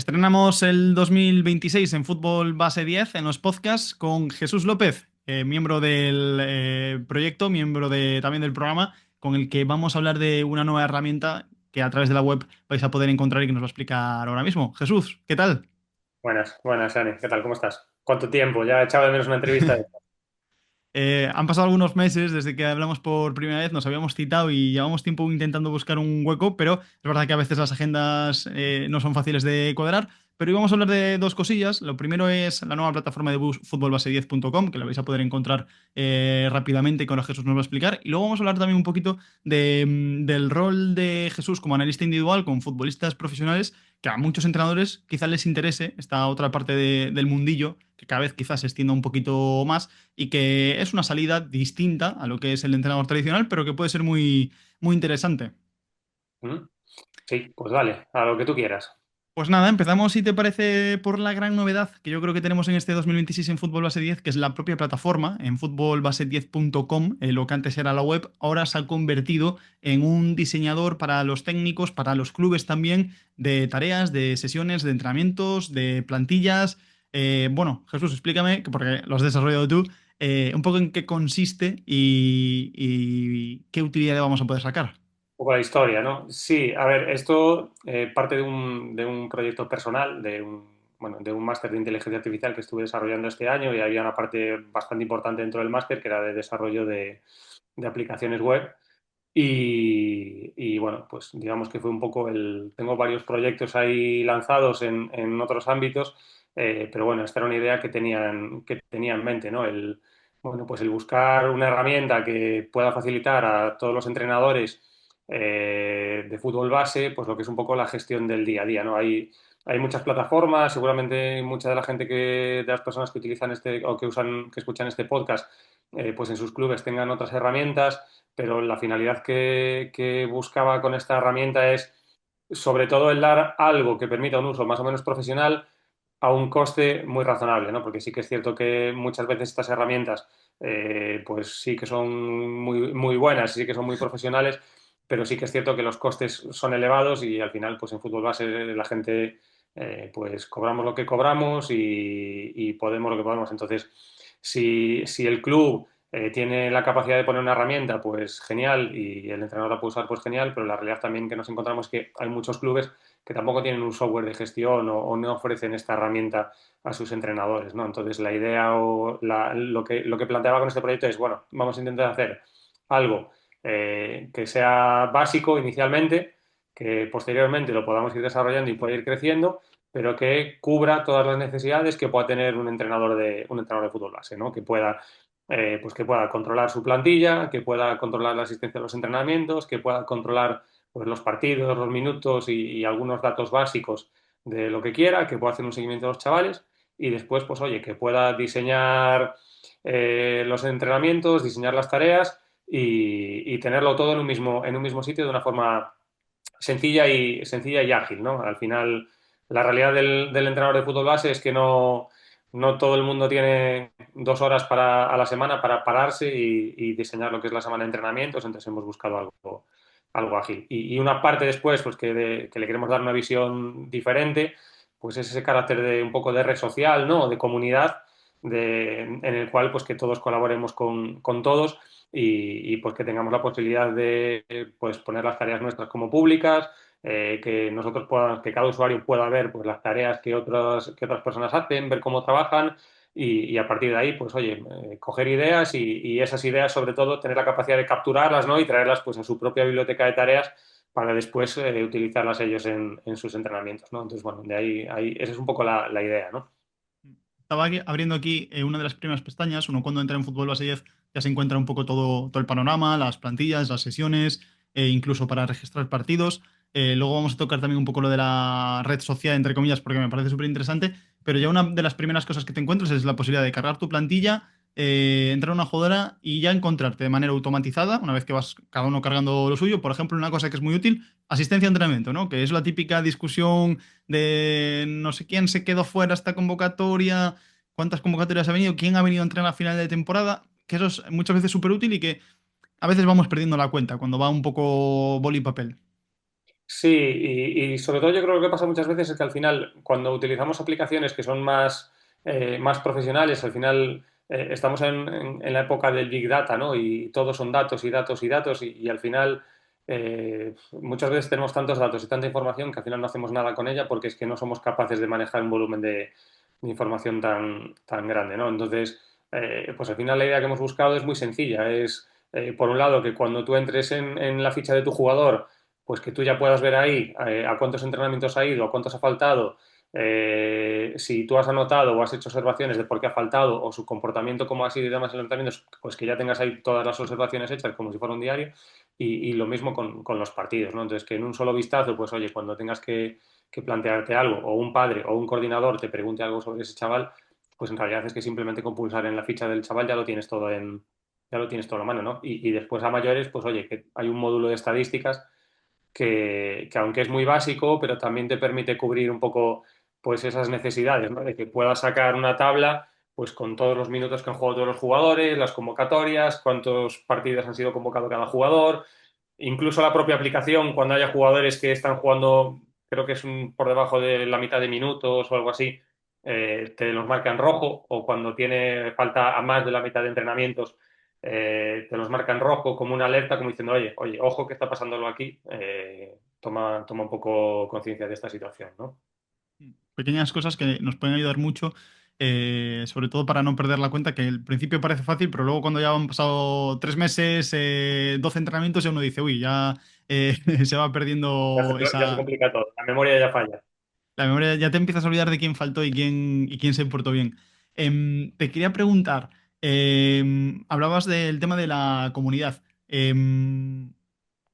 Estrenamos el 2026 en Fútbol Base 10 en los podcasts con Jesús López, miembro del proyecto, también del programa, con el que vamos a hablar de una nueva herramienta que a través de la web vais a poder encontrar y que nos va a explicar ahora mismo. Jesús, ¿qué tal? Buenas, buenas, Dani. ¿Qué tal? ¿Cómo estás? ¿Cuánto tiempo? Ya he echado de menos una entrevista. Han pasado algunos meses desde que hablamos por primera vez, nos habíamos citado y llevamos tiempo intentando buscar un hueco, pero es verdad que a veces las agendas no son fáciles de cuadrar. Pero hoy vamos a hablar de dos cosillas. Lo primero es la nueva plataforma de futbolbase10.com, que la vais a poder encontrar rápidamente y con lo que Jesús nos va a explicar. Y luego vamos a hablar también un poquito del rol de Jesús como analista individual con futbolistas profesionales, que a muchos entrenadores quizás les interese esta otra parte del mundillo, que cada vez quizás se extienda un poquito más y que es una salida distinta a lo que es el entrenador tradicional, pero que puede ser muy, muy interesante. ¿Mm? Sí, pues dale, a lo que tú quieras. Pues nada, empezamos, si te parece, por la gran novedad que yo creo que tenemos en este 2026 en Fútbol Base 10, que es la propia plataforma, en futbolbase10.com, lo que antes era la web, ahora se ha convertido en un diseñador para los técnicos, para los clubes también, de tareas, de sesiones, de entrenamientos, de plantillas. Bueno, Jesús, explícame, que porque lo has desarrollado tú, un poco en qué consiste y qué utilidad le vamos a poder sacar. Un poco la historia, ¿no? Sí, a ver, esto parte de un proyecto personal, de un máster de inteligencia artificial que estuve desarrollando este año y había una parte bastante importante dentro del máster que era de desarrollo de aplicaciones web. Y bueno, pues digamos que fue un poco Tengo varios proyectos ahí lanzados en otros ámbitos, pero bueno, esta era una idea que tenía en mente, ¿no? Bueno, pues el buscar una herramienta que pueda facilitar a todos los entrenadores de fútbol base, pues lo que es un poco la gestión del día a día, ¿no? Hay muchas plataformas, seguramente mucha de la gente de las personas que utilizan o que escuchan este podcast, pues en sus clubes tengan otras herramientas, pero la finalidad que buscaba con esta herramienta es sobre todo el dar algo que permita un uso más o menos profesional a un coste muy razonable, ¿no? Porque sí que es cierto que muchas veces estas herramientas pues sí que son muy, muy buenas, sí que son muy profesionales, pero sí que es cierto que los costes son elevados y al final pues en fútbol base la gente pues cobramos lo que cobramos y podemos lo que podemos. Entonces, si el club tiene la capacidad de poner una herramienta, pues genial, y el entrenador la puede usar, pues genial, pero la realidad también que nos encontramos es que hay muchos clubes que tampoco tienen un software de gestión o no ofrecen esta herramienta a sus entrenadores, ¿no? Entonces la idea lo que planteaba con este proyecto es, bueno, vamos a intentar hacer algo que sea básico inicialmente, que posteriormente lo podamos ir desarrollando y pueda ir creciendo, pero que cubra todas las necesidades que pueda tener un entrenador de fútbol base, ¿no? Que pueda controlar su plantilla, que pueda controlar la asistencia a los entrenamientos, que pueda controlar pues, los partidos, los minutos y algunos datos básicos de lo que quiera, que pueda hacer un seguimiento de los chavales y después, pues oye, que pueda diseñar los entrenamientos, diseñar las tareas y tenerlo todo en un mismo sitio de una forma sencilla y ágil, ¿no? Al final, la realidad del entrenador de fútbol base es que no todo el mundo tiene 2 horas a la semana para pararse y diseñar lo que es la semana de entrenamientos, entonces hemos buscado algo ágil. Y una parte después, pues que le queremos dar una visión diferente, pues es ese carácter de un poco de red social, ¿no? O de comunidad, en el cual pues que todos colaboremos con todos pues que tengamos la posibilidad de pues poner las tareas nuestras como públicas, que nosotros que cada usuario pueda ver pues las tareas que otras personas hacen, ver cómo trabajan y a partir de ahí, pues oye, coger ideas y esas ideas sobre todo tener la capacidad de capturarlas, ¿no? Y traerlas pues a su propia biblioteca de tareas para después utilizarlas ellos en sus entrenamientos, ¿no? Entonces, bueno, de ahí esa es un poco la idea, ¿no? Estaba abriendo aquí una de las primeras pestañas. Uno cuando entra en Fútbol Base 10 ya se encuentra un poco todo el panorama, las plantillas, las sesiones, incluso para registrar partidos. Luego vamos a tocar también un poco lo de la red social, entre comillas, porque me parece súper interesante. Pero ya una de las primeras cosas que te encuentras es la posibilidad de cargar tu plantilla, entrar a una jugadora y ya encontrarte de manera automatizada, una vez que vas cada uno cargando lo suyo. Por ejemplo, una cosa que es muy útil, asistencia a entrenamiento, ¿no? Que es la típica discusión de no sé quién se quedó fuera esta convocatoria, cuántas convocatorias ha venido, quién ha venido a entrenar a final de temporada, que eso es muchas veces súper útil y que a veces vamos perdiendo la cuenta cuando va un poco boli y papel. Sí, y sobre todo yo creo que lo que pasa muchas veces es que al final, cuando utilizamos aplicaciones que son más profesionales, al final estamos en la época del Big Data, ¿no? Y todos son datos y datos y datos, y al final muchas veces tenemos tantos datos y tanta información que al final no hacemos nada con ella porque es que no somos capaces de manejar un volumen de información tan grande, ¿no? Entonces, pues al final la idea que hemos buscado es muy sencilla, es por un lado que cuando tú entres en la ficha de tu jugador, pues que tú ya puedas ver ahí a cuántos entrenamientos ha ido, a cuántos ha faltado, si tú has anotado o has hecho observaciones de por qué ha faltado o su comportamiento, cómo ha sido y demás en los entrenamientos, pues que ya tengas ahí todas las observaciones hechas como si fuera un diario y lo mismo con los partidos, ¿no? Entonces, que en un solo vistazo, pues oye, cuando tengas que plantearte algo o un padre o un coordinador te pregunte algo sobre ese chaval, pues en realidad es que simplemente con pulsar en la ficha del chaval ya lo tienes todo ya lo tienes todo a la mano, ¿no? Y después a mayores, pues oye, que hay un módulo de estadísticas que aunque es muy básico, pero también te permite cubrir un poco pues esas necesidades, ¿no? De que puedas sacar una tabla pues con todos los minutos que han jugado todos los jugadores, las convocatorias, cuántos partidos han sido convocado cada jugador, incluso la propia aplicación, cuando haya jugadores que están jugando, creo que es por debajo de la mitad de minutos o algo así, te los marca en rojo, o cuando tiene falta a más de la mitad de entrenamientos, te los marca en rojo como una alerta, como diciendo, oye, ojo que está pasándolo aquí, toma un poco conciencia de esta situación, ¿no? Pequeñas cosas que nos pueden ayudar mucho, sobre todo para no perder la cuenta, que al principio parece fácil, pero luego cuando ya han pasado 3 meses, 12 entrenamientos, ya uno dice, uy, ya se va perdiendo Ya se esa... complica todo, la memoria ya falla. La memoria, ya te empiezas a olvidar de quién faltó y quién se portó bien. Te quería preguntar, hablabas del tema de la comunidad.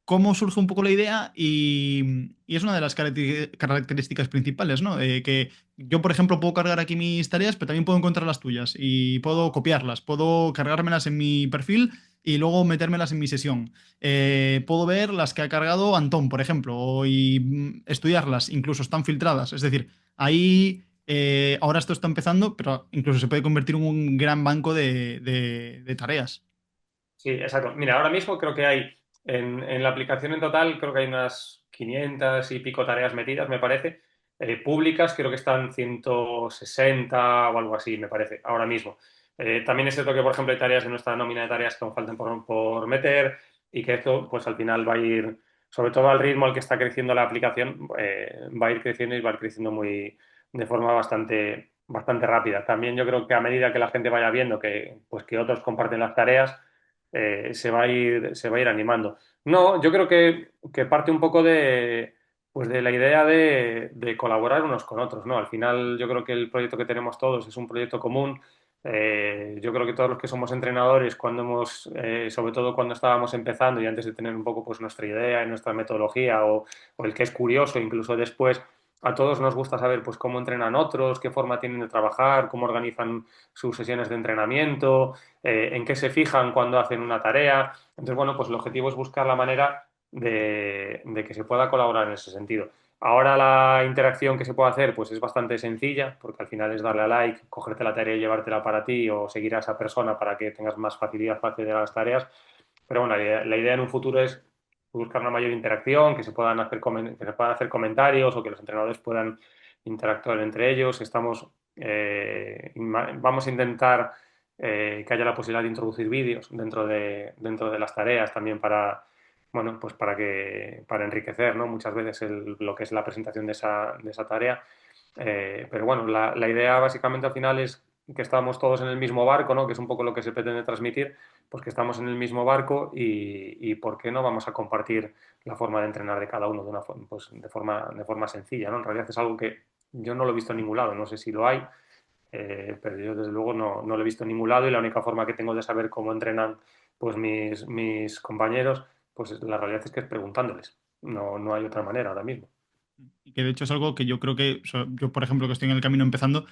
¿Cómo surge un poco la idea? Y es una de las características principales, ¿no? Que yo, por ejemplo, puedo cargar aquí mis tareas, pero también puedo encontrar las tuyas y puedo copiarlas, puedo cargármelas en mi perfil y luego metérmelas en mi sesión. Puedo ver las que ha cargado Antón, por ejemplo, estudiarlas, incluso están filtradas. Es decir, ahí ahora esto está empezando, pero incluso se puede convertir en un gran banco de tareas. Sí, exacto. Mira, ahora mismo creo que hay, en la aplicación en total, creo que hay unas 500 y pico tareas metidas, me parece. Públicas, creo que están 160 o algo así, me parece, ahora mismo. También es cierto que, por ejemplo, hay tareas de nuestra nómina de tareas que aún faltan por meter y que esto, pues al final va a ir, sobre todo al ritmo al que está creciendo la aplicación, va a ir creciendo y va a ir creciendo de forma bastante rápida. También yo creo que a medida que la gente vaya viendo pues, que otros comparten las tareas, se va a ir animando. No, yo creo que parte un poco pues de la idea de colaborar unos con otros, ¿no? Al final yo creo que el proyecto que tenemos todos es un proyecto común. Yo creo que todos los que somos entrenadores, sobre todo cuando estábamos empezando y antes de tener un poco pues nuestra idea y nuestra metodología o el que es curioso, incluso después, a todos nos gusta saber pues cómo entrenan otros, qué forma tienen de trabajar, cómo organizan sus sesiones de entrenamiento, en qué se fijan cuando hacen una tarea. Entonces, bueno, pues el objetivo es buscar la manera de que se pueda colaborar en ese sentido. Ahora la interacción que se puede hacer pues es bastante sencilla, porque al final es darle a like, cogerte la tarea y llevártela para ti o seguir a esa persona para que tengas más facilidad para acceder a las tareas. Pero bueno, la idea en un futuro es buscar una mayor interacción, que se puedan hacer comentarios o que los entrenadores puedan interactuar entre ellos. Vamos a intentar que haya la posibilidad de introducir vídeos dentro de las tareas también bueno, pues para enriquecer, ¿no? Muchas veces lo que es la presentación de esa tarea. Pero bueno, la idea básicamente al final es que estamos todos en el mismo barco, ¿no? Que es un poco lo que se pretende transmitir, pues que estamos en el mismo barco y ¿por qué no vamos a compartir la forma de entrenar de cada uno pues de forma sencilla, ¿no? En realidad es algo que yo no lo he visto en ningún lado, no sé si lo hay, pero yo desde luego no lo he visto en ningún lado y la única forma que tengo de saber cómo entrenan pues mis compañeros, pues la realidad es que es preguntándoles. No hay otra manera ahora mismo. Y que de hecho es algo que yo creo que, yo por ejemplo que estoy en el camino empezando,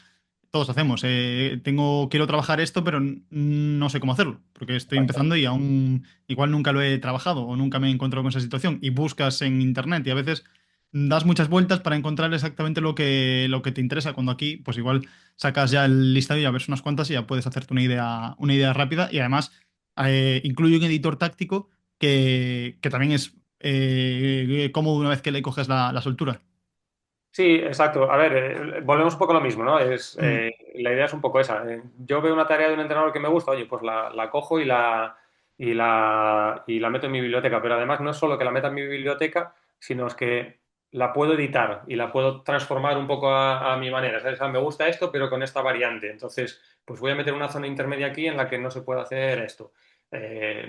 todos hacemos. Quiero trabajar esto, pero no sé cómo hacerlo, porque estoy empezando y aún igual nunca lo he trabajado o nunca me he encontrado con esa situación. Y buscas en internet y a veces das muchas vueltas para encontrar exactamente lo que te interesa, cuando aquí pues igual sacas ya el listado y ya ves unas cuantas y ya puedes hacerte una idea rápida y además incluye un editor táctico que también es cómodo una vez que le coges la soltura. Sí, exacto. A ver, volvemos un poco a lo mismo, ¿no? Mm, La idea es un poco esa. Yo veo una tarea de un entrenador que me gusta, oye, pues la cojo y la meto en mi biblioteca. Pero además no es solo que la meta en mi biblioteca, sino es que la puedo editar y la puedo transformar un poco a mi manera. ¿Sabes? O sea, me gusta esto, pero con esta variante. Entonces, pues voy a meter una zona intermedia aquí en la que no se puede hacer esto.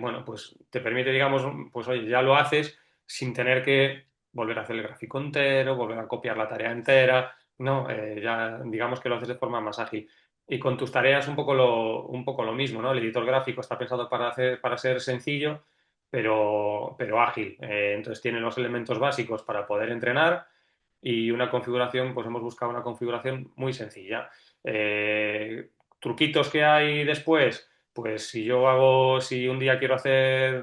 Bueno, pues te permite, digamos, pues oye, ya lo haces sin tener que volver a hacer el gráfico entero, volver a copiar la tarea entera, no, ya digamos que lo haces de forma más ágil. Y con tus tareas un poco lo mismo, ¿no? El editor gráfico está pensado para ser sencillo, pero ágil. Entonces tiene los elementos básicos para poder entrenar y una configuración, pues hemos buscado una configuración muy sencilla. Truquitos que hay después, pues si un día quiero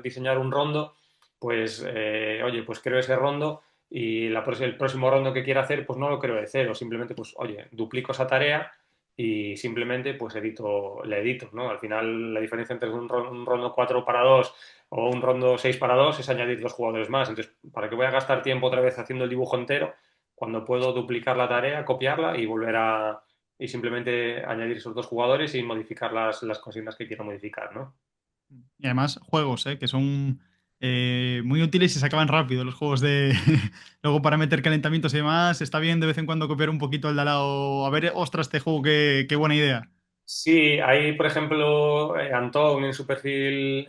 diseñar un rondo, pues oye, pues creo ese rondo y el próximo rondo que quiera hacer, pues no lo creo de cero, simplemente pues oye, duplico esa tarea y simplemente pues le edito, ¿no? Al final la diferencia entre un rondo 4 para 2 o un rondo 6 para 2 es añadir dos jugadores más. Entonces, ¿para qué voy a gastar tiempo otra vez haciendo el dibujo entero cuando puedo duplicar la tarea, copiarla y y simplemente añadir esos dos jugadores y modificar las consignas que quiero modificar, ¿no? y además, juegos, que son muy útiles y se acaban rápido los juegos de... Luego para meter calentamientos y demás, está bien de vez en cuando copiar un poquito el de al lado. A ver, ostras, este juego, qué buena idea. Sí, hay, por ejemplo, Antón en su perfil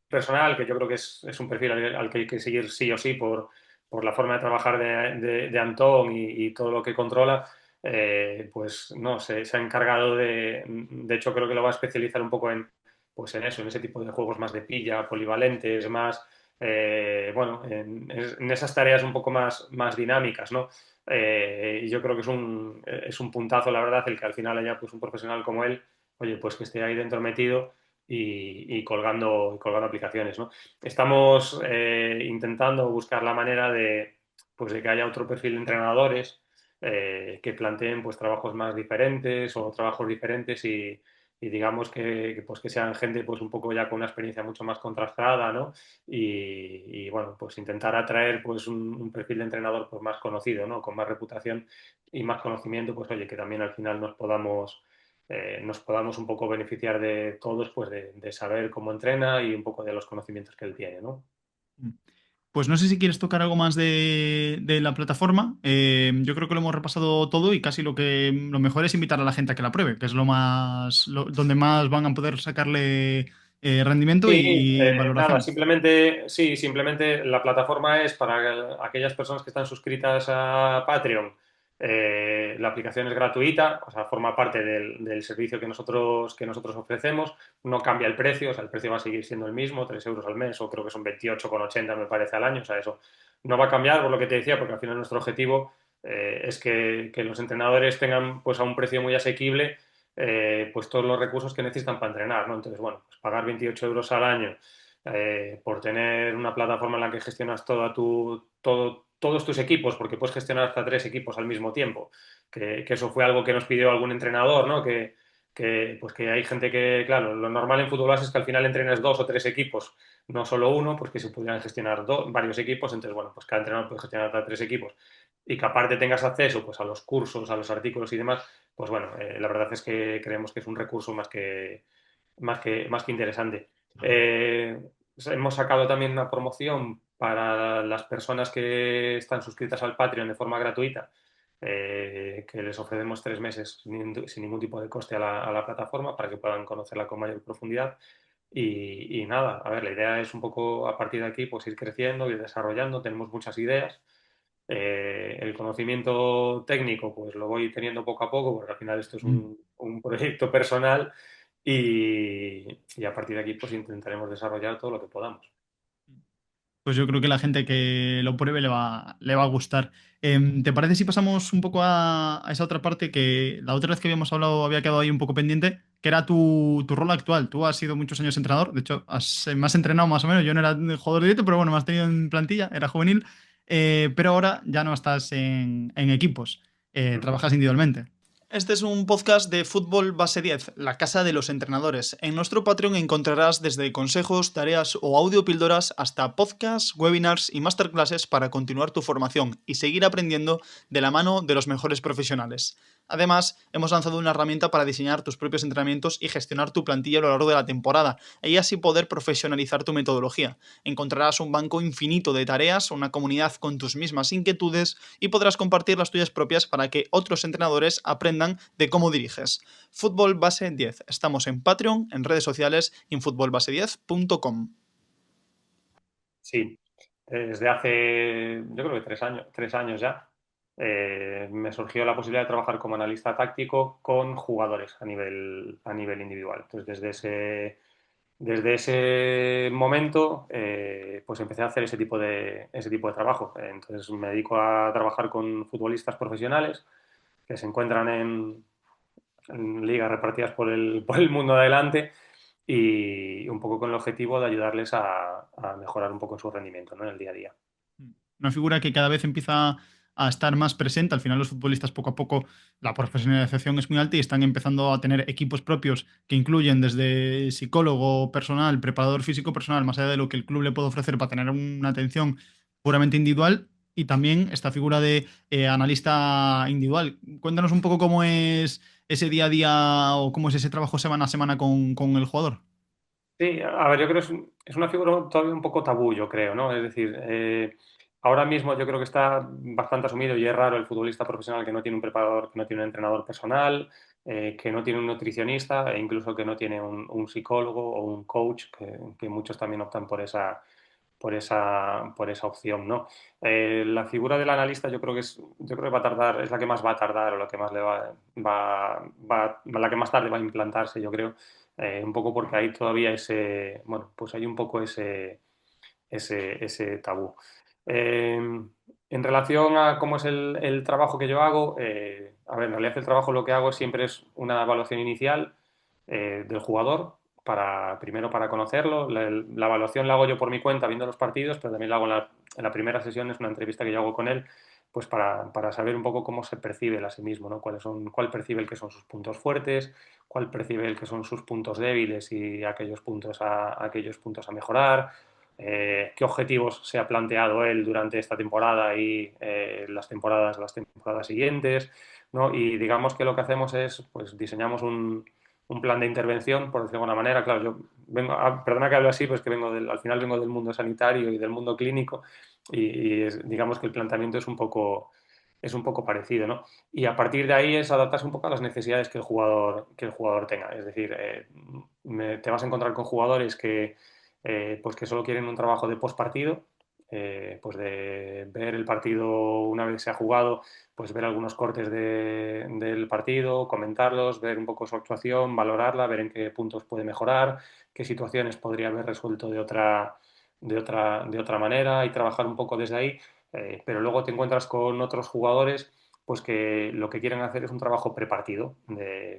personal, que yo creo que es un perfil al que hay que seguir sí o sí por la forma de trabajar de Antón y todo lo que controla, pues no, se ha encargado de hecho creo que lo va a especializar un poco pues en eso, en ese tipo de juegos más de pilla, polivalentes, más, bueno, en esas tareas un poco más dinámicas, ¿no? Y yo creo que es un puntazo, la verdad, el que al final haya pues, un profesional como él, oye, pues que esté ahí dentro metido y colgando aplicaciones, ¿no? Estamos intentando buscar la manera pues, de que haya otro perfil de entrenadores que planteen pues, trabajos más diferentes o trabajos diferentes y digamos pues, que sean gente pues, un poco ya con una experiencia mucho más contrastada, ¿no? Bueno, pues intentar atraer pues un perfil de entrenador pues más conocido, ¿no? Con más reputación y más conocimiento, pues oye, que también al final nos podamos un poco beneficiar de todos, pues de saber cómo entrena y un poco de los conocimientos que él tiene, ¿no? Pues no sé si quieres tocar algo más de la plataforma. Yo creo que lo hemos repasado todo y casi lo mejor es invitar a la gente a que la pruebe, que es donde más van a poder sacarle rendimiento Sí, y nada, valoración. simplemente la plataforma es para aquellas personas que están suscritas a Patreon. La aplicación es gratuita, o sea, forma parte del servicio que nosotros ofrecemos. No cambia el precio, o sea, el precio va a seguir siendo el mismo, 3 euros al mes, o creo que son 28,80 me parece al año, o sea, eso no va a cambiar por lo que te decía, porque al final nuestro objetivo es que los entrenadores tengan pues a un precio muy asequible pues todos los recursos que necesitan para entrenar, ¿no? Entonces, bueno, pues pagar 28 euros al año por tener una plataforma en la que gestionas todos tus equipos, porque puedes gestionar hasta tres equipos al mismo tiempo, que eso fue algo que nos pidió algún entrenador, ¿no? Pues que hay gente que, claro, lo normal en fútbol base es que al final entrenes dos o tres equipos, no solo uno, pues que se pudieran gestionar varios equipos, entonces, bueno, pues cada entrenador puede gestionar hasta tres equipos y que aparte tengas acceso pues a los cursos, a los artículos y demás, pues bueno, la verdad es que creemos que es un recurso más que interesante. Hemos sacado también una promoción para las personas que están suscritas al Patreon de forma gratuita, que les ofrecemos 3 meses sin ningún tipo de coste a la plataforma para que puedan conocerla con mayor profundidad. Y nada, a ver, la idea es un poco a partir de aquí pues ir creciendo, ir desarrollando, tenemos muchas ideas. El conocimiento técnico, pues lo voy teniendo poco a poco, porque al final esto es Mm. un proyecto personal y a partir de aquí, pues intentaremos desarrollar todo lo que podamos. Pues yo creo que la gente que lo pruebe le va a gustar. ¿Te parece si pasamos un poco a esa otra parte que la otra vez que habíamos hablado había quedado ahí un poco pendiente, que era tu rol actual? Tú has sido muchos años entrenador, de hecho, me has entrenado más o menos. Yo no era jugador directo, pero bueno, me has tenido en plantilla, era juvenil. Pero ahora ya no estás en equipos, Ujú. trabajas individualmente. Este es un podcast de Fútbol Base 10, la casa de los entrenadores. En nuestro Patreon encontrarás desde consejos, tareas o audiopíldoras hasta podcasts, webinars y masterclasses para continuar tu formación y seguir aprendiendo de la mano de los mejores profesionales. Además, hemos lanzado una herramienta para diseñar tus propios entrenamientos y gestionar tu plantilla a lo largo de la temporada, y así poder profesionalizar tu metodología. Encontrarás un banco infinito de tareas, una comunidad con tus mismas inquietudes y podrás compartir las tuyas propias para que otros entrenadores aprendan de cómo diriges. Fútbol Base 10. Estamos en Patreon, en redes sociales y en futbolbase10.com. Sí, desde hace, yo creo que 3 años ya, me surgió la posibilidad de trabajar como analista táctico con jugadores a nivel individual. Entonces, desde ese momento, pues empecé a hacer ese tipo de trabajo. Entonces, me dedico a trabajar con futbolistas profesionales que se encuentran en ligas repartidas por el mundo de adelante y un poco con el objetivo de ayudarles a mejorar un poco en su rendimiento, ¿no? En el día a día. Una figura que cada vez empieza a estar más presente. Al final los futbolistas poco a poco, la profesionalización es muy alta y están empezando a tener equipos propios que incluyen desde psicólogo personal, preparador físico personal, más allá de lo que el club le puede ofrecer para tener una atención puramente individual. Y también esta figura de analista individual. Cuéntanos un poco cómo es ese día a día o cómo es ese trabajo semana a semana con el jugador. Sí, a ver, yo creo que es una figura todavía un poco tabú, yo creo, ¿no? Es decir, ahora mismo yo creo que está bastante asumido y es raro el futbolista profesional que no tiene un preparador, que no tiene un entrenador personal, que no tiene un nutricionista e incluso que no tiene un psicólogo o un coach, que muchos también optan por esa opción, ¿no? La figura del analista yo creo que va a tardar, es la que más va a tardar o la que más le la que más tarde va a implantarse, yo creo, un poco porque hay todavía bueno, pues hay un poco ese tabú. Eh, en relación a cómo es el trabajo que yo hago, a ver, en realidad el trabajo lo que hago siempre es una evaluación inicial del jugador, primero para conocerlo. La evaluación la hago yo por mi cuenta viendo los partidos, pero también la hago en la primera sesión, es una entrevista que yo hago con él, pues para saber un poco cómo se percibe él a sí mismo, ¿no? Cuál percibe el que son sus puntos fuertes, cuál percibe el que son sus puntos débiles y aquellos puntos a mejorar, qué objetivos se ha planteado él durante esta temporada y las temporadas siguientes, ¿no? Y digamos que lo que hacemos es, pues diseñamos un plan de intervención, por decirlo de alguna manera. Claro, yo vengo, perdona que hable así, pues que al final vengo del mundo sanitario y del mundo clínico y digamos que el planteamiento es un poco parecido, ¿no? Y a partir de ahí es adaptarse un poco a las necesidades que el jugador tenga. Es decir, te vas a encontrar con jugadores pues que solo quieren un trabajo de postpartido, pues de ver el partido una vez se ha jugado, pues ver algunos cortes del partido, comentarlos, ver un poco su actuación, valorarla, ver en qué puntos puede mejorar, qué situaciones podría haber resuelto de otra manera y trabajar un poco desde ahí. Pero luego te encuentras con otros jugadores pues que lo que quieren hacer es un trabajo prepartido,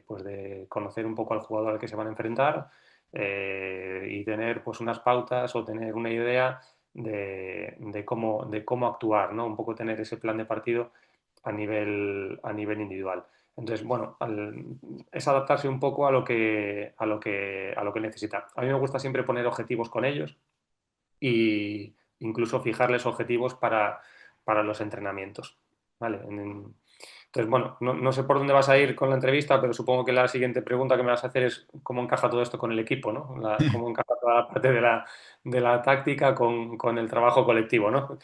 pues de conocer un poco al jugador al que se van a enfrentar, y tener pues unas pautas o tener una idea de cómo actuar, ¿no? Un poco tener ese plan de partido a nivel individual. Entonces, bueno, es adaptarse un poco a lo que necesita. A mí me gusta siempre poner objetivos con ellos y incluso fijarles objetivos para los entrenamientos. ¿Vale? Entonces, bueno, no sé por dónde vas a ir con la entrevista, pero supongo que la siguiente pregunta que me vas a hacer es cómo encaja todo esto con el equipo, ¿no? Cómo encaja toda la parte de la táctica con el trabajo colectivo, ¿no?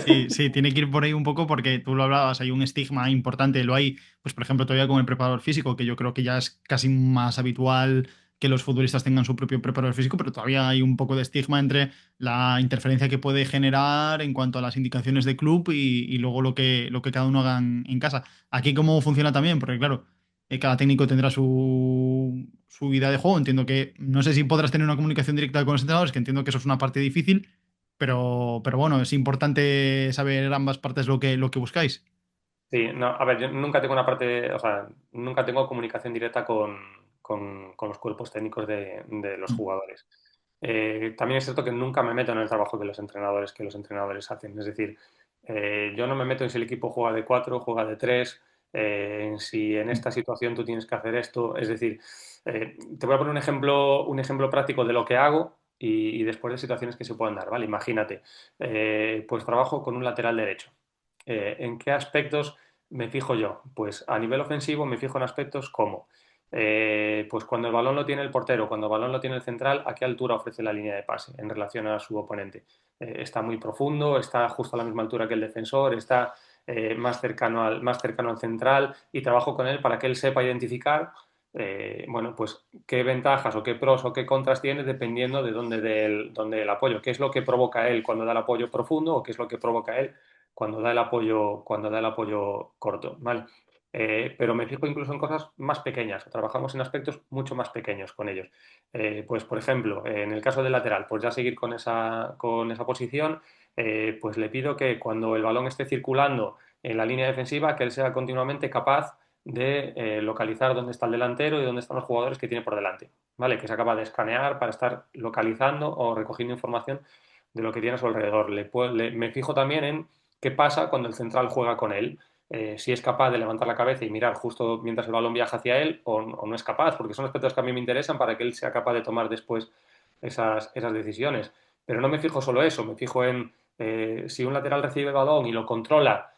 Sí, sí, tiene que ir por ahí un poco porque tú lo hablabas, hay un estigma importante, lo hay, pues por ejemplo, todavía con el preparador físico, que yo creo que ya es casi más habitual que los futbolistas tengan su propio preparador físico, pero todavía hay un poco de estigma entre la interferencia que puede generar en cuanto a las indicaciones de club y luego lo que cada uno haga en casa. Aquí cómo funciona también, porque claro, cada técnico tendrá su idea de juego, entiendo que no sé si podrás tener una comunicación directa con los entrenadores, que entiendo que eso es una parte difícil. Pero bueno, es importante saber ambas partes lo que buscáis. Sí, no, a ver, yo nunca tengo una parte, o sea, nunca tengo comunicación directa con los cuerpos técnicos de los Mm. jugadores. También es cierto que nunca me meto en el trabajo que los entrenadores hacen. Es decir, yo no me meto en si el equipo juega de 4, juega de 3. si en esta situación tú tienes que hacer esto. Es decir, te voy a poner un ejemplo práctico de lo que hago y después de situaciones que se puedan dar, ¿vale? Imagínate, pues trabajo con un lateral derecho. ¿En qué aspectos me fijo yo? Pues a nivel ofensivo me fijo en aspectos como, pues cuando el balón lo tiene el portero, cuando el balón lo tiene el central, ¿a qué altura ofrece la línea de pase en relación a su oponente? ¿Está muy profundo? ¿Está justo a la misma altura que el defensor? ¿Está más cercano al central? Y trabajo con él para que él sepa identificar, bueno, pues qué ventajas o qué pros o qué contras tiene dependiendo de dónde el apoyo, qué es lo que provoca él cuando da el apoyo profundo o qué es lo que provoca él cuando da el apoyo corto, ¿vale? Pero me fijo incluso en cosas más pequeñas, trabajamos en aspectos mucho más pequeños con ellos. Pues, por ejemplo, en el caso del lateral, pues ya seguir con esa posición, pues le pido que cuando el balón esté circulando en la línea defensiva, que él sea continuamente capaz de localizar dónde está el delantero y dónde están los jugadores que tiene por delante, ¿vale? Que sea capaz de escanear para estar localizando o recogiendo información de lo que tiene a su alrededor. Me fijo también en qué pasa cuando el central juega con él. Si es capaz de levantar la cabeza y mirar justo mientras el balón viaja hacia él o no es capaz, porque son aspectos que a mí me interesan para que él sea capaz de tomar después esas decisiones. Pero no me fijo solo eso, me fijo en si un lateral recibe el balón y lo controla,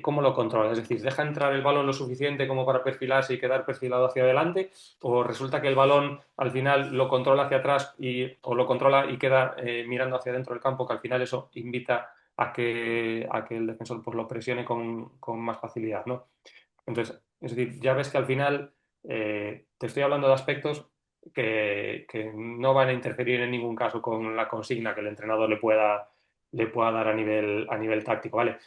cómo lo controla. Es decir, deja entrar el balón lo suficiente como para perfilarse y quedar perfilado hacia adelante, o resulta que el balón al final lo controla hacia atrás o lo controla y queda mirando hacia dentro del campo, que al final eso invita a que el defensor pues, lo presione con más facilidad, ¿no? Entonces, es decir, ya ves que al final te estoy hablando de aspectos que no van a interferir en ningún caso con la consigna que el entrenador le pueda dar a nivel táctico, ¿vale?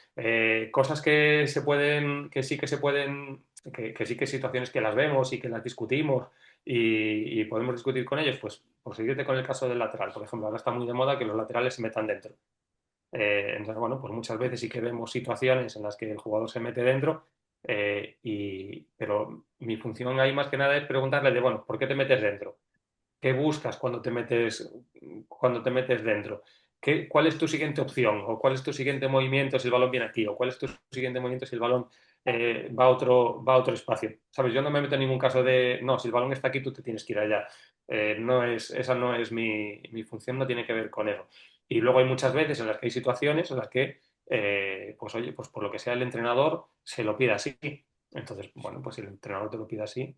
Cosas que se pueden, que sí que situaciones que las vemos y que las discutimos y podemos discutir con ellos, pues por seguirte con el caso del lateral, por ejemplo, ahora está muy de moda que los laterales se metan dentro. Entonces, bueno, pues muchas veces sí que vemos situaciones en las que el jugador se mete dentro, pero mi función ahí más que nada es preguntarle de, bueno, ¿por qué te metes dentro? ¿Qué buscas cuando te metes dentro? ¿Cuál es tu siguiente opción? ¿O cuál es tu siguiente movimiento si el balón viene aquí? ¿O cuál es tu siguiente movimiento si el balón va a otro espacio? ¿Sabes? Yo no me meto en ningún caso de, no, si el balón está aquí, tú te tienes que ir allá. Esa no es mi función, no tiene que ver con eso. Y luego hay muchas veces en las que hay situaciones en las que, pues oye, pues por lo que sea el entrenador se lo pide así. Entonces, bueno, pues si el entrenador te lo pide así,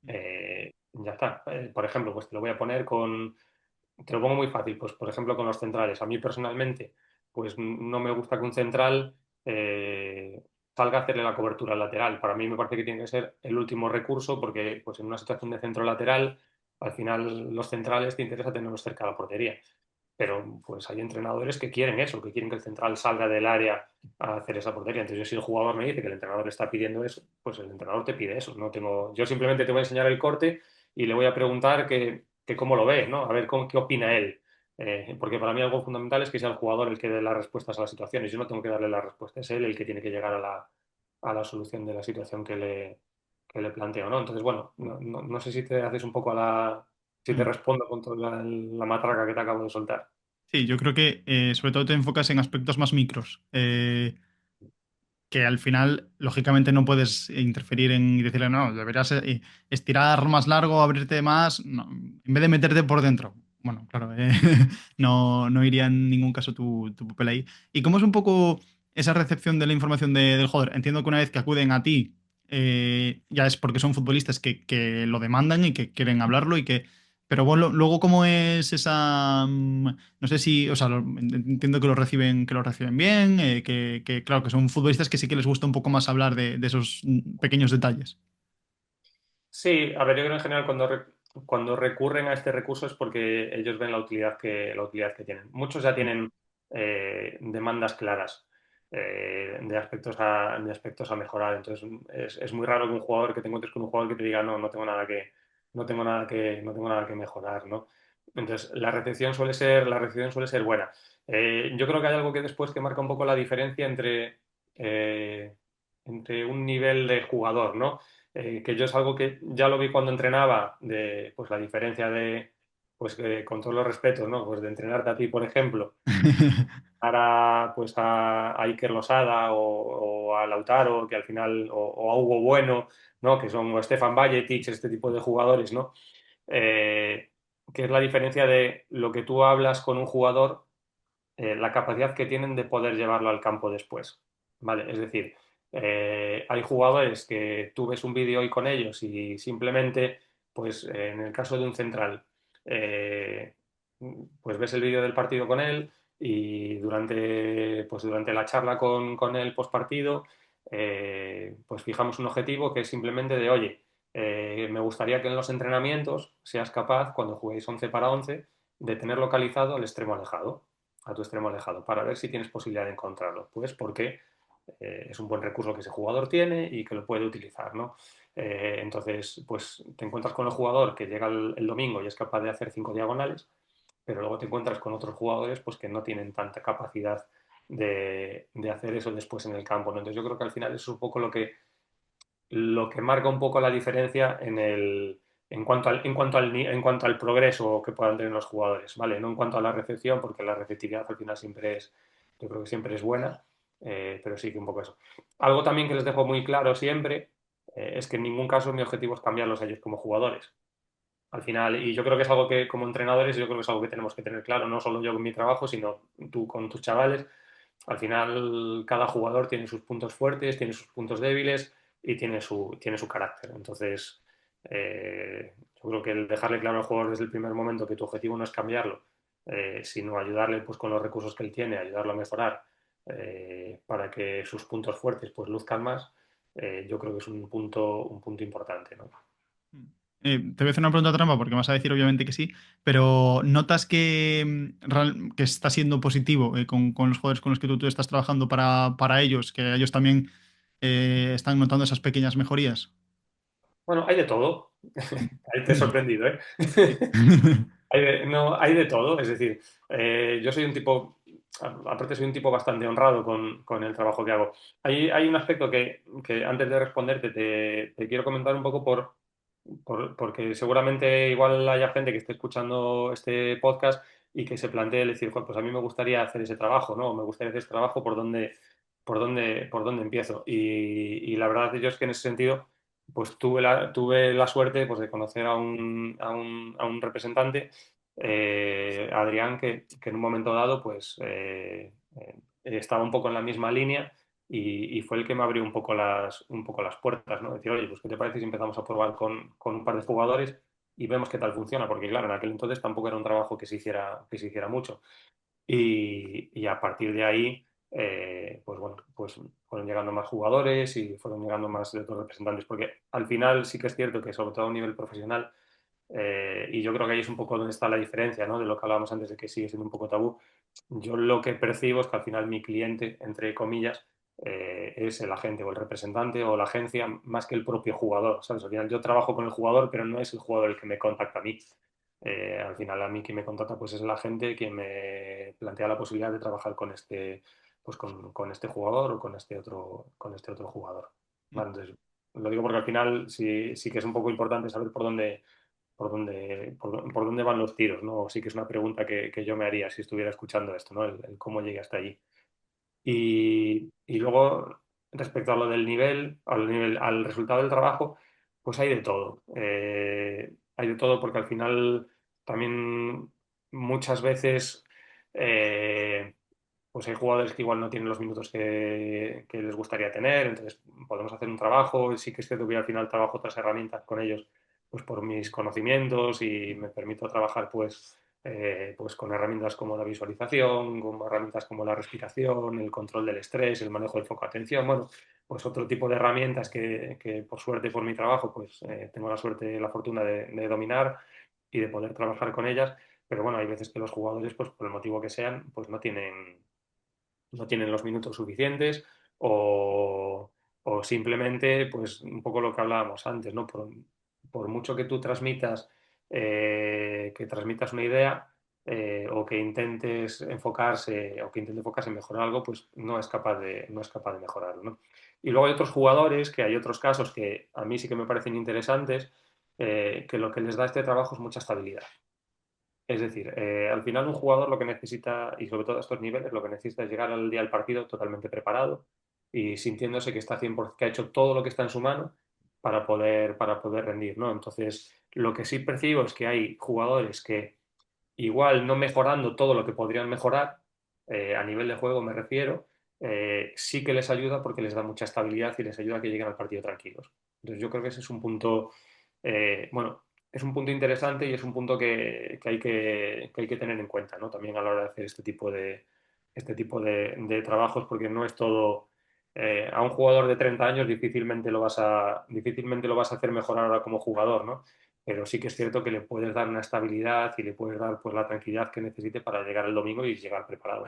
ya está. Por ejemplo, pues te lo pongo muy fácil, pues por ejemplo con los centrales. A mí personalmente, pues no me gusta que un central salga a hacerle la cobertura al lateral. Para mí me parece que tiene que ser el último recurso porque pues en una situación de centro lateral, al final los centrales te interesa tenerlos cerca de la portería. Pero pues hay entrenadores que quieren eso, que quieren que el central salga del área a hacer esa portería. Entonces yo si el jugador me dice que el entrenador le está pidiendo eso, pues el entrenador te pide eso. Yo simplemente te voy a enseñar el corte y le voy a preguntar que cómo lo ve, ¿no? A ver qué opina él. Porque para mí algo fundamental es que sea el jugador el que dé las respuestas a las situaciones. Yo no tengo que darle las respuestas, es él el que tiene que llegar a la solución de la situación que le planteo, ¿no? Entonces, bueno, no sé si te haces un poco si te Mm. respondo con toda la matraca que te acabo de soltar. Sí, yo creo que sobre todo te enfocas en aspectos más micros, que al final, lógicamente, no puedes interferir en decirle, no, deberías estirar más largo, abrirte más, no, en vez de meterte por dentro. Bueno, claro, no iría en ningún caso tu papel ahí. ¿Y cómo es un poco esa recepción de la información del jugador? Entiendo que una vez que acuden a ti, ya es porque son futbolistas que lo demandan y que quieren hablarlo y que... Pero bueno, luego, ¿cómo es esa...? No sé si, o sea, entiendo que lo reciben bien, claro, que son futbolistas que sí que les gusta un poco más hablar de esos pequeños detalles. Sí, a ver, yo creo en general cuando recurren a este recurso es porque ellos ven la utilidad que tienen. Muchos ya Mm. tienen demandas claras de aspectos a mejorar. Entonces es muy raro que un jugador que te encuentres con un jugador que te diga no, no tengo nada que mejorar, ¿no? Entonces la recepción suele ser buena. Yo creo que hay algo que después que marca un poco la diferencia eh, entre un nivel de jugador, ¿no? Que yo es algo que ya lo vi cuando entrenaba, de pues la diferencia pues con todos los respetos, ¿no? Pues de entrenarte a ti, por ejemplo, pues a Iker Losada o a Lautaro, que al final, o a Hugo Bueno, ¿no? Que son o Stefan Bajcetic, este tipo de jugadores, ¿no? Eh, que es la diferencia de lo que tú hablas con un jugador, la capacidad que tienen de poder llevarlo al campo después, ¿vale? Es decir, hay jugadores que tú ves un vídeo hoy con ellos y simplemente, pues en el caso de un central, eh, pues ves el vídeo del partido con él y durante la charla con él post partido, pues fijamos un objetivo que es simplemente de, oye, me gustaría que en los entrenamientos seas capaz, cuando juguéis 11 para 11 de tener localizado al extremo alejado, a tu extremo alejado, para ver si tienes posibilidad de encontrarlo. Pues porque es un buen recurso que ese jugador tiene y que lo puede utilizar, ¿no? Entonces, pues te encuentras con el jugador que llega el domingo y es capaz de hacer 5 diagonales, pero luego te encuentras con otros jugadores pues que no tienen tanta capacidad de hacer eso después en el campo, ¿no? Entonces yo creo que al final eso es un poco lo que marca un poco la diferencia en cuanto al progreso que puedan tener los jugadores, ¿vale? No en cuanto a la recepción, porque la receptividad al final yo creo que siempre es buena, pero sí que un poco eso. Algo también que les dejo muy claro siempre es que en ningún caso mi objetivo es cambiarlos a ellos como jugadores. Al final, y yo creo que es algo que como entrenadores, yo creo que es algo que tenemos que tener claro, no solo yo con mi trabajo, sino tú con tus chavales. Al final, cada jugador tiene sus puntos fuertes, tiene sus puntos débiles y tiene su carácter. Entonces, yo creo que el dejarle claro al jugador desde el primer momento que tu objetivo no es cambiarlo, sino ayudarle pues, con los recursos que él tiene, ayudarlo a mejorar para que sus puntos fuertes pues, luzcan más, yo creo que es un punto importante, ¿no? Te voy a hacer una pregunta trampa porque me vas a decir obviamente que sí, pero ¿notas que, que está siendo positivo con los jugadores con los que tú estás trabajando para ellos, que ellos también están notando esas pequeñas mejorías? Bueno, hay de todo. Ahí te he sorprendido, ¿eh? Sí. No, hay de todo. Es decir, yo soy un tipo, aparte soy un tipo bastante honrado con el trabajo que hago. Hay un aspecto que antes de responderte te quiero comentar un poco porque seguramente igual haya gente que esté escuchando este podcast y que se plantee el decir, "Joder, pues a mí me gustaría hacer ese trabajo, ¿no? Me gustaría hacer ese trabajo por dónde empiezo. Y la verdad yo es que en ese sentido pues tuve la suerte pues, de conocer a un representante, Adrián, que en un momento dado pues, estaba un poco en la misma línea y fue el que me abrió un poco las puertas, ¿no? Decir, oye, pues ¿qué te parece si empezamos a probar con un par de jugadores y vemos qué tal funciona? Porque claro, en aquel entonces tampoco era un trabajo que se hiciera mucho. Y a partir de ahí, pues bueno, pues fueron llegando más jugadores y fueron llegando más de otros representantes, porque al final sí que es cierto que sobre todo a un nivel profesional, y yo creo que ahí es un poco donde está la diferencia, ¿no? De lo que hablábamos antes de que sigue siendo un poco tabú. Yo lo que percibo es que al final mi cliente, entre comillas, es el agente o el representante o la agencia más que el propio jugador, ¿sabes? Al final yo trabajo con el jugador, pero no es el jugador el que me contacta a mí. Al final a mí quien me contacta pues es la gente quien me plantea la posibilidad de trabajar con este jugador o con este otro jugador. Vale, entonces, lo digo porque al final sí que es un poco importante saber por dónde van los tiros, ¿no? Sí que es una pregunta que yo me haría si estuviera escuchando esto, ¿no? El cómo llegué hasta allí. Y luego, respecto a lo del al resultado del trabajo, pues hay de todo. Hay de todo porque al final también muchas veces pues hay jugadores que igual no tienen los minutos que les gustaría tener, entonces podemos hacer un trabajo. Sí que es cierto que yo al final trabajo otras herramientas con ellos, pues por mis conocimientos y me permito trabajar pues con herramientas como la visualización, con herramientas como la respiración, el control del estrés, el manejo del foco de atención, bueno, pues otro tipo de herramientas que por suerte, por mi trabajo, pues tengo la suerte, la fortuna de dominar y de poder trabajar con ellas, pero bueno, hay veces que los jugadores, pues por el motivo que sean, pues no tienen los minutos suficientes o simplemente, pues un poco lo que hablábamos antes, ¿no? Por mucho que tú transmitas una idea o que intentes enfocarse o que intente enfocarse en mejorar algo, pues no es capaz de mejorarlo, ¿no? Y luego hay otros jugadores, que hay otros casos que a mí sí que me parecen interesantes, que lo que les da este trabajo es mucha estabilidad. Es decir, al final un jugador lo que necesita, y sobre todo a estos niveles, lo que necesita es llegar al día del partido totalmente preparado y sintiéndose que está 100%, que ha hecho todo lo que está en su mano para poder rendir, ¿no? Entonces, lo que sí percibo es que hay jugadores que igual no mejorando todo lo que podrían mejorar, a nivel de juego me refiero, sí que les ayuda porque les da mucha estabilidad y les ayuda a que lleguen al partido tranquilos. Entonces yo creo que ese es un punto, bueno, es un punto interesante y es un punto que hay que tener en cuenta, ¿no? También a la hora de hacer este tipo de trabajos, porque no es todo... a un jugador de 30 años difícilmente lo vas a hacer mejorar ahora como jugador, ¿no? Pero sí que es cierto que le puedes dar una estabilidad y le puedes dar pues la tranquilidad que necesite para llegar el domingo y llegar preparado.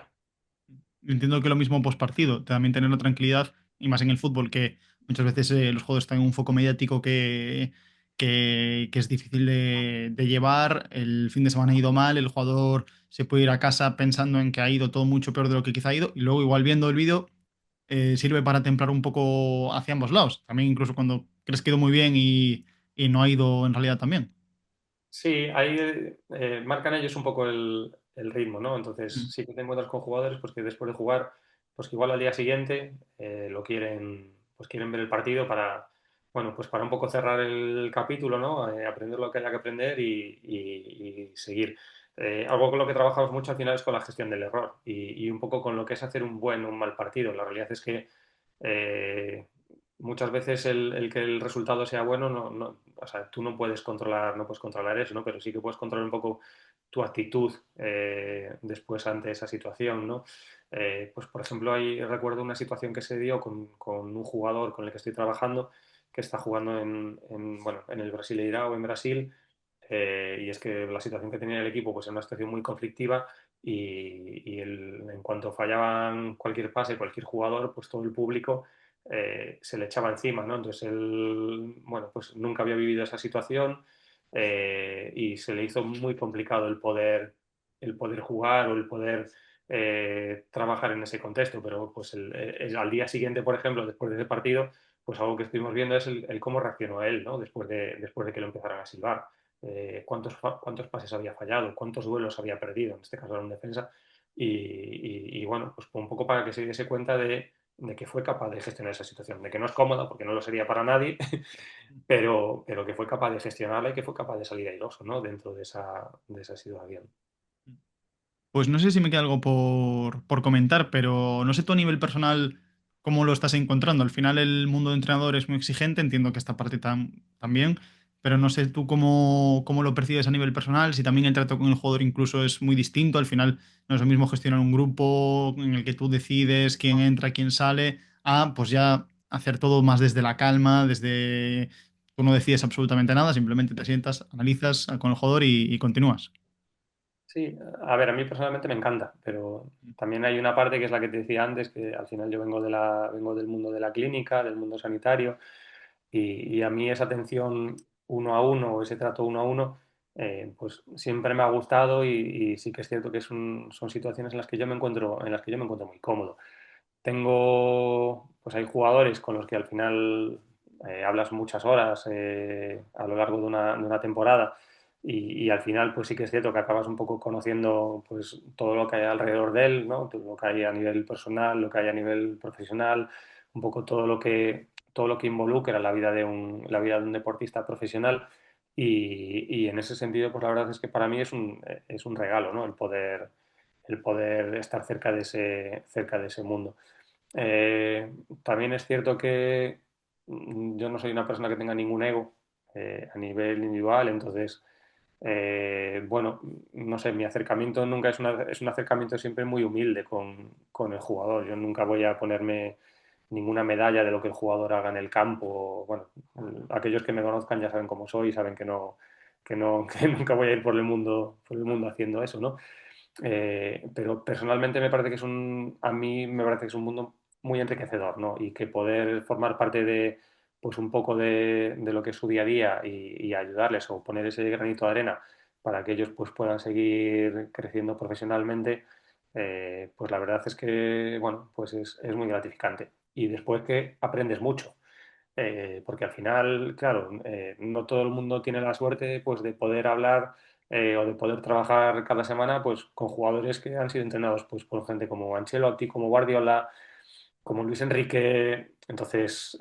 Entiendo que lo mismo post partido, también tener la tranquilidad, y más en el fútbol, que muchas veces los juegos están en un foco mediático que es difícil de llevar. El fin de semana ha ido mal, el jugador se puede ir a casa pensando en que ha ido todo mucho peor de lo que quizá ha ido, y luego igual viendo el vídeo sirve para templar un poco hacia ambos lados. También incluso cuando crees que ha ido muy bien y no ha ido en realidad tan bien. Sí, ahí marcan ellos un poco el ritmo, ¿no? Entonces Mm. sí que te encuentras con jugadores pues que después de jugar, pues que igual al día siguiente pues quieren ver el partido para, bueno, pues para un poco cerrar el capítulo, ¿no? Aprender lo que haya que aprender y seguir. Algo con lo que trabajamos mucho al final es con la gestión del error y un poco con lo que es hacer un buen o un mal partido. La realidad es que eh, muchas veces el que el resultado sea bueno, o sea, tú no puedes controlar eso, ¿no? Pero sí que puedes controlar un poco tu actitud después ante esa situación, ¿no? Pues por ejemplo, ahí recuerdo una situación que se dio con un jugador con el que estoy trabajando, que está jugando bueno, en el Brasileirao en Brasil, y es que la situación que tenía el equipo pues era una situación muy conflictiva y en cuanto fallaban cualquier pase, cualquier jugador, pues todo el público se le echaba encima, ¿no? Entonces él, bueno, pues nunca había vivido esa situación, y se le hizo muy complicado el poder jugar o el poder trabajar en ese contexto, pero pues al día siguiente, por ejemplo, después de ese partido, pues algo que estuvimos viendo es el cómo reaccionó él, ¿no? Después de que lo empezaran a silbar. Cuántos pases había fallado, cuántos duelos había perdido, en este caso era un defensa, y bueno, pues un poco para que se diese cuenta de que fue capaz de gestionar esa situación, de que no es cómoda, porque no lo sería para nadie, pero que fue capaz de gestionarla y que fue capaz de salir airoso, ¿no? Dentro de esa situación. Pues no sé si me queda algo por comentar, pero no sé tú a nivel personal cómo lo estás encontrando. Al final el mundo de entrenador es muy exigente, entiendo que esta parte también, pero no sé tú cómo lo percibes a nivel personal, si también el trato con el jugador incluso es muy distinto. Al final no es lo mismo gestionar un grupo en el que tú decides quién entra, quién sale, a pues ya hacer todo más desde la calma, desde... Tú no decides absolutamente nada, simplemente te sientas, analizas con el jugador y continúas. Sí, a ver, a mí personalmente me encanta, pero también hay una parte que es la que te decía antes, que al final yo vengo del mundo de la clínica, del mundo sanitario, y a mí esa atención uno a uno o ese trato uno a uno, pues siempre me ha gustado y sí que es cierto que son situaciones en las que yo me encuentro muy cómodo. Pues hay jugadores con los que al final hablas muchas horas a lo largo de una temporada y al final pues sí que es cierto que acabas un poco conociendo pues todo lo que hay alrededor de él, ¿no? Todo lo que hay a nivel personal, lo que hay a nivel profesional, un poco todo lo que involucra la vida de un deportista profesional y en ese sentido pues la verdad es que para mí es un regalo, ¿no? El poder estar cerca de ese mundo. Eh, También es cierto que yo no soy una persona que tenga ningún ego a nivel individual, entonces, bueno, no sé, mi acercamiento nunca es un acercamiento siempre muy humilde con el jugador. Yo nunca voy a ponerme ninguna medalla de lo que el jugador haga en el campo. Bueno, aquellos que me conozcan ya saben cómo soy y saben que no, que nunca voy a ir por el mundo haciendo eso, ¿no? Pero personalmente a mí me parece que es un mundo muy enriquecedor, ¿no? Y que poder formar parte pues un poco de lo que es su día a día y ayudarles o poner ese granito de arena para que ellos pues puedan seguir creciendo profesionalmente, pues la verdad es que, bueno, pues es muy gratificante. Y después que aprendes mucho. Porque al final, claro, no todo el mundo tiene la suerte pues, de poder hablar o de poder trabajar cada semana pues con jugadores que han sido entrenados pues por gente como Ancelotti, como Guardiola, como Luis Enrique. Entonces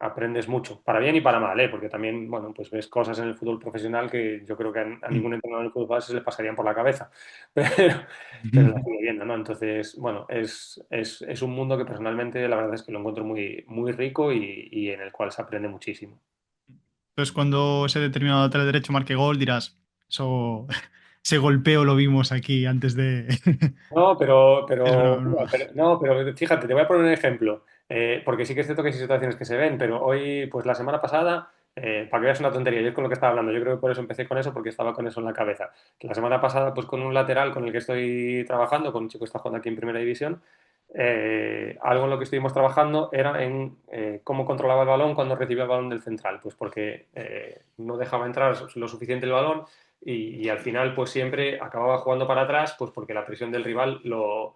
aprendes mucho, para bien y para mal, ¿eh? Porque también, bueno, pues ves cosas en el fútbol profesional que yo creo que a ningún entrenador del fútbol base se le pasarían por la cabeza, pero, pero la sigue viendo, ¿no? Entonces, bueno, es un mundo que personalmente la verdad es que lo encuentro muy, muy rico y en el cual se aprende muchísimo. Entonces, cuando ese determinado lateral derecho marque gol, dirás, eso, ese golpeo lo vimos aquí antes de... No, Es broma, broma. no, pero fíjate, te voy a poner un ejemplo, porque sí que es cierto que hay situaciones que se ven, pero hoy, pues la semana pasada, para que veas una tontería, yo es con lo que estaba hablando, yo creo que por eso empecé con eso, porque estaba con eso en la cabeza. La semana pasada, pues con un lateral con el que estoy trabajando, con un chico que está jugando aquí en Primera División, algo en lo que estuvimos trabajando era en cómo controlaba el balón cuando recibía el balón del central, pues porque no dejaba entrar lo suficiente el balón y al final pues siempre acababa jugando para atrás pues porque la presión del rival lo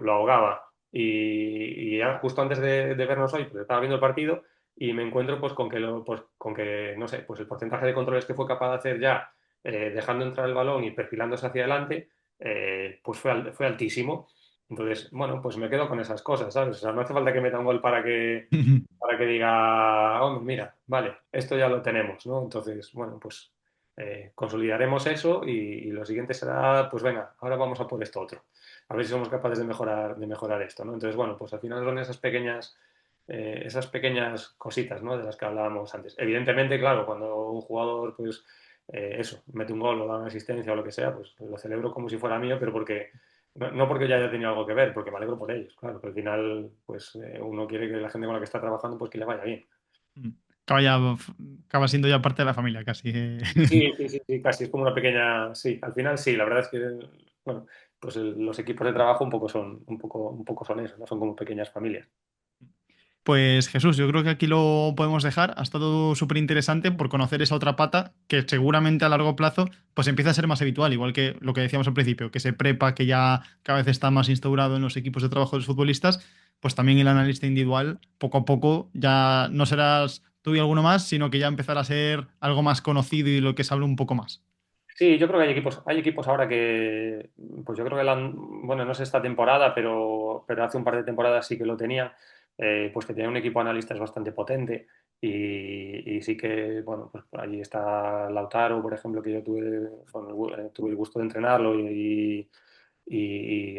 ahogaba. Y ya justo antes de vernos hoy, pues estaba viendo el partido y me encuentro pues con que, pues, con que, no sé, pues el porcentaje de controles que fue capaz de hacer ya dejando entrar el balón y perfilándose hacia adelante, pues fue altísimo. Entonces, bueno, pues me quedo con esas cosas, ¿sabes? O sea, no hace falta que meta un gol para que diga, hombre, mira, vale, esto ya lo tenemos, ¿no? Entonces, bueno, pues consolidaremos eso y lo siguiente será, pues venga, ahora vamos a por esto otro. A ver si somos capaces de mejorar esto, ¿no? Entonces, bueno, pues al final son esas pequeñas cositas, ¿no? De las que hablábamos antes. Evidentemente, claro, cuando un jugador, pues, eso, mete un gol o da una asistencia o lo que sea, pues lo celebro como si fuera mío, pero porque no porque ya haya tenido algo que ver, porque me alegro por ellos, claro, que al final, pues uno quiere que la gente con la que está trabajando, pues que le vaya bien. Acaba, ya, acaba siendo ya parte de la familia casi. Sí, sí, sí, sí, casi es como una pequeña, sí, al final sí, la verdad es que, bueno, pues los equipos de trabajo un poco son eso, ¿no? Son como pequeñas familias. Pues Jesús, yo creo que aquí lo podemos dejar. Ha estado súper interesante por conocer esa otra pata que seguramente a largo plazo pues empieza a ser más habitual, igual que lo que decíamos al principio, que se prepa, que ya cada vez está más instaurado en los equipos de trabajo de los futbolistas, pues también el analista individual, poco a poco, ya no serás tú y alguno más, sino que ya empezará a ser algo más conocido y lo que se habla un poco más. Sí, yo creo que hay equipos ahora que, pues yo creo que bueno, no sé esta temporada, pero hace un par de temporadas sí que lo tenía, pues que tenía un equipo de analistas bastante potente y sí que, bueno, pues por allí está Lautaro, por ejemplo, que yo tuve el gusto de entrenarlo y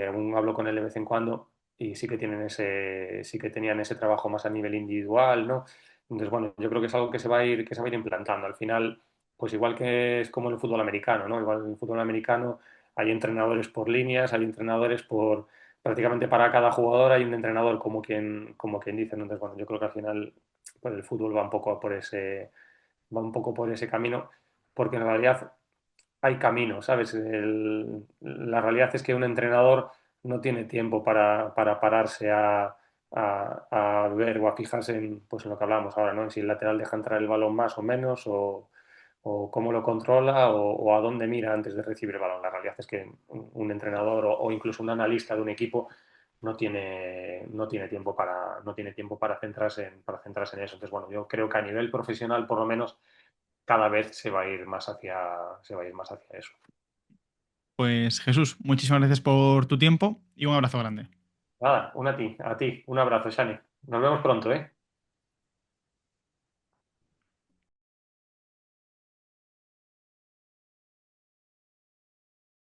aún hablo con él de vez en cuando y sí que tenían ese trabajo más a nivel individual, ¿no? Entonces, bueno, yo creo que es algo que se va a ir implantando. Al final, pues igual que es como en el fútbol americano, ¿no? Igual en el fútbol americano hay entrenadores por líneas, hay entrenadores por prácticamente para cada jugador hay un entrenador como quien dice, ¿no? Entonces, bueno, yo creo que al final pues el fútbol va un poco por ese camino, porque en realidad hay camino, ¿sabes? La realidad es que un entrenador no tiene tiempo para pararse a ver o a fijarse pues en lo que hablábamos ahora, ¿no? En si el lateral deja entrar el balón más o menos, o cómo lo controla, o a dónde mira antes de recibir el balón. La realidad es que un entrenador o incluso un analista de un equipo no tiene tiempo para centrarse en eso. Entonces, bueno, yo creo que a nivel profesional, por lo menos, cada vez se va a ir más hacia eso. Pues Jesús, muchísimas gracias por tu tiempo y un abrazo grande. Nada, a ti, un abrazo, Shani. Nos vemos pronto, ¿eh?